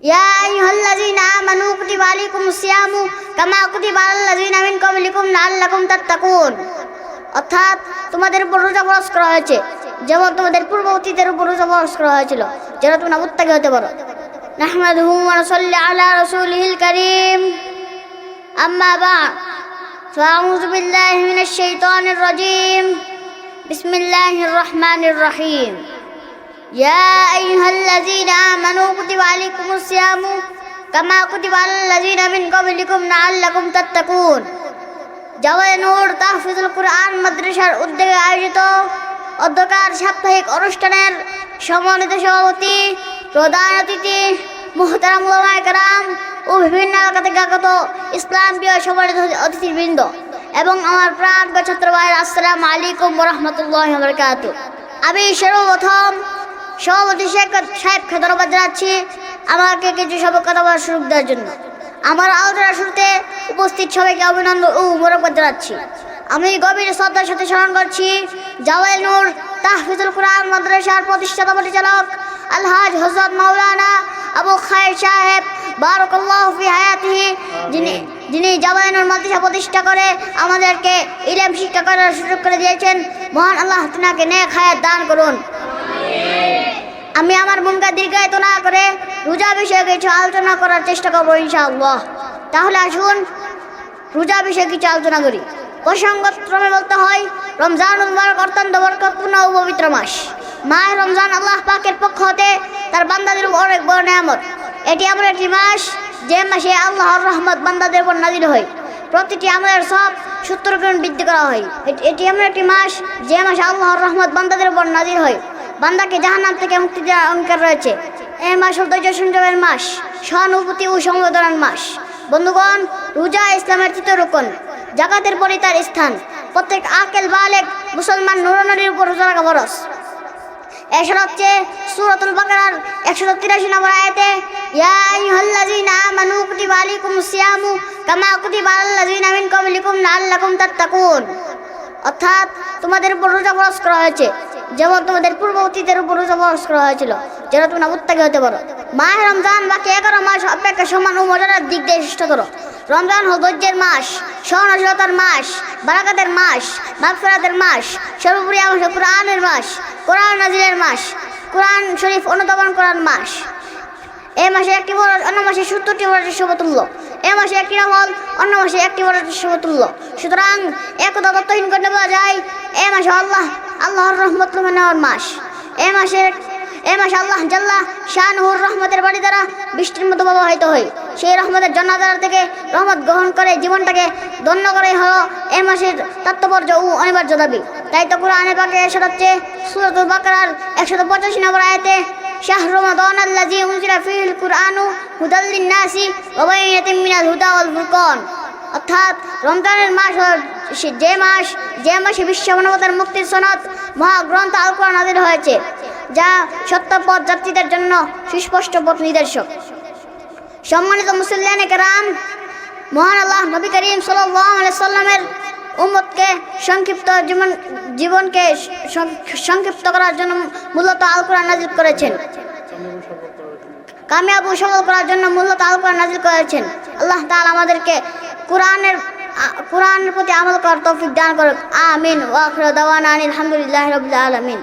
ইয়া আইয়ুহাল্লাযীনা আমানু কুতিবা আলাইকুমুস সিয়ামু কামা কুতিবা আলাল লাযীনা মিন ক্বাবলিকুম লাআল্লাকুম তাত্তাকুন। অর্থাৎ তোমাদের উপর রোজা ফরজ করা হয়েছে যেমন তোমাদের পূর্ববর্তীদের উপর রোজা ফরজ করা হয়েছিল, যেন তোমরা মুত্তাকি হতে পারো। নাহমাদুহু ওয়া নুসাল্লি আলা রাসূলিহিল কারীম। আম্মা বা'দ, ফাআউযু বিল্লাহি মিনাশ শাইতানির রাজীম। বিসমিল্লাহির রহমানির রহিম। ইয়া আইয়ুহাল্লাযীনা আমানু কুতিবা আলাইকুমুস সিয়ামু কামা কুতিবা আলাল লাযীনা মিন ক্বাবলিকুম লাআল্লাকুম তাত্তাকুন। জাওয়ায়ে নূর তাহফিজুল কুরআন মাদ্রাসার উদ্যোগে আয়োজিত অধ্যকার সাপ্তাহিক অনুষ্ঠানের সম্মানিত সভাপতি, প্রধান অতিথি, মুহতারাম উলামায়ে কেরাম ও বিভিন্ন এলাকা থেকে আগত ইসলাম প্রিয় সম্মানিত অতিথিবৃন্দ এবং আমার প্রাণপ্রিয় ছাত্র ভাইয়েরা, আসসালামু আলাইকুম ওয়া রাহমাতুল্লাহি ওয়া বারাকাতুহু। আমি সর্বপ্রথম সভাপতি সাহেবকে ধন্যবাদ জানাচ্ছি আমাকে কিছু সবক কথা বলার সুযোগ দেওয়ার জন্য। আমার আলোচনার শুরুতে উপস্থিত সবাইকে অভিনন্দন ও মোবারকবাদ জানাচ্ছি। আমি গভীর শ্রদ্ধার সাথে স্মরণ করছি জাওয়ায়ে নূর তাহফিজুল কুরআন মাদ্রাসার প্রতিষ্ঠাতা পরিচালক আলহাজ হযরত মাওলানা আবু খায়ের সাহেব বারাকাল্লাহু ফি হায়াতিহি, যিনি জাওয়ায়ে নূর মাদ্রাসা প্রতিষ্ঠা করে আমাদেরকে ইলম শিক্ষা করার সুযোগ করে দিয়েছেন। মহান আল্লাহ তাআলাকে নেক হায়াত দান করুন। আমি আমার ভূমিকা দীর্ঘায়িত না করে রোজা বিষয়ে কিছু আলোচনা করার চেষ্টা করবো ইনশাআল্লাহ। তাহলে আসুন রোজা বিষয়ে কিছু আলোচনা করি। প্রসঙ্গক্রমে বলতে হয়, রমজানুল মুবারক অত্যন্ত বরকতপূর্ণ ও পবিত্র মাস। মাহে রমজান আল্লাহ পাকের পক্ষ হতে তার বান্দাদের উপর অনেক বড় নেয়ামত। এটি এমন একটি মাস যে মাসে আল্লাহর রহমত বান্দাদের উপর নাজিল হয়, প্রতিটি আমলের সব 70 গুণ বৃদ্ধি করা হয়। এটি এমন একটি মাস যে মাসে আল্লাহর রহমত বান্দাদের উপর নাজিল হয়, বান্দাকে জাহান্নাম থেকে মুক্তি দেওয়ার অঙ্গীকার রয়েছে। এই মাস ধৈর্য সংযমের মাস, সহানুভূতি ও সমবেদনার মাস। বন্ধুগণ, রোজা ইসলামের তৃতীয় রুকন, জাকাতের পরই তার স্থান। প্রত্যেক আকেল বালেগ মুসলমান নর-নারীর উপর রোজা রাখা ফরজ। এছাড়া হচ্ছে সূরাতুল বাকারার 183 নম্বর আয়াতে ইয়া আইয়ুহাল্লাযীনা আমানু কুতিবা আলাইকুমুস সিয়ামু কামা কুতিবা আলাল লাযীনা মিন ক্বাবলিকুম লাআল্লাকুম তাত্তাকুন। অর্থাৎ তোমাদের উপর রোজা ফরজ করা হয়েছে যেমন তোমাদের পূর্ববর্তীদের উপর রোজা ফরজ করা হয়েছিল, যেন তোমরা মুত্তাকি হতে পারো। মাহে রমজান বাকি 11 মাস অপেক্ষা সম্মান ও মর্যাদার দিক দিয়ে শ্রেষ্ঠতর। রমজান হল ধৈর্যের মাস, সহনশীলতার মাস, বারাকাতের মাস, মাগফিরাতের মাস, সর্বোপরি মাস কোরআনের মাস, কোরআন নাজিলের মাস, কোরআন শরীফ অনুধাবন করার মাস। এই মাসে একটি বরজ অন্য মাসে 70টি বরজের সমতুল্য। এই মাসে একটি আমল অন্য মাসে একটি বরজের সমতুল্য। সুতরাং একথা তত্ত্বহীন করতে বলা যায় এই মাসে আল্লাহর রহমত লুমে নেওয়ার মাস। এই মাসে আল্লাহ জাল্লা শানুহুর রহমতের বাড়ি দ্বারা বৃষ্টির মতো প্রবাহিত হয়। সেই রহমতের জন্নাতার থেকে রহমত গ্রহণ করে জীবনটাকে ধন্য করাই হলো এই মাসের তাৎপর্য ও অনিবার্য দাবি। তাই তো কোরআনে পাকে এরশাদ হচ্ছে সূরাতুল বাকারার 185 নম্বর আয়াতে শাহরু রমাদানাল্লাযী উনজিলা ফীহিল কুরআনু হুদাল লিন-নাসি ওয়া বাইয়িনাতিন মিনাল হুদা ওয়াল ফুরকান। অর্থাৎ রমজানের মাস যে মাসে বিশ্ব মানবতার মুক্তির সনদ মহাগ্রন্থ আল কোরআন নাযিল হয়েছে, যা সত্যপথ যাত্রীদের জন্য সুস্পষ্ট পথ নির্দেশক। সম্মানিত মুসল্লিয়ানে কেরাম, মহান আল্লাহ নবী করিম সাল্লাল্লাহু আলাইহি সাল্লামের উম্মতকে জীবনকে সংক্ষিপ্ত করার জন্য মূলত আল কোরআন নাযিল করেছেন। কামিয়াব ও সফল করার জন্য মূলত আল কোরআন নাযিল করেছেন। আল্লাহ তাআলা আমাদেরকে কোরআনের প্রতি আমল করার তৌফিক দান করুক। আমিন। ওয়া আখিরু দাওয়ানা আলহামদুলিল্লাহি রাব্বিল আলামিন।